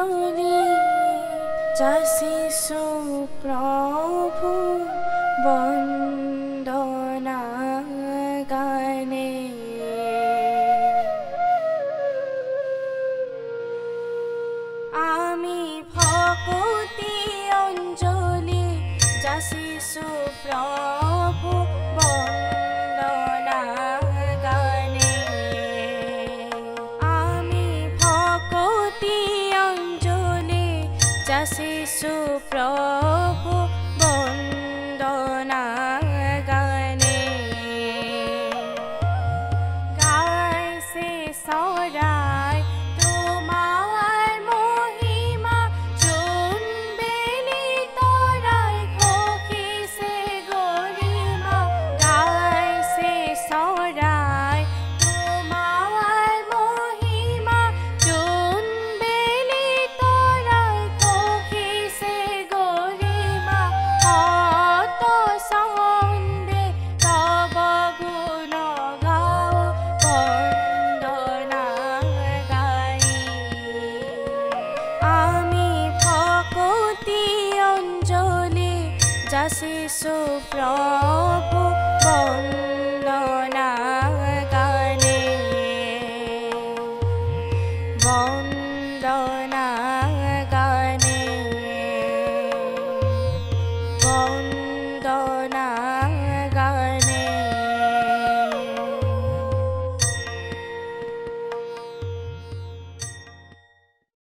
অঞ্জলি যাচিছো প্রভু বন্দনা গানে। আমি ভকতি অঞ্জলি যাচিছো প্রভু বন্দনা গানে। আমি ভকতি অঞ্জলি যাচিছো প্রভু বন্দনা গানে। গাইছে চৰাই তোমাৰ মহিমা, জোন বেলি তৰাই ঘোষিছে গৰিমা। গাইছে চৰাই তোমাৰ মহিমা, জোন বেলি তৰাই ঘোষিছে গৰিমা। কত চন্দে তব গুণ গাও বন্দনা গাই। আমি ভকতি অঞ্জলি যাচিছো প্ৰভু বন্দনা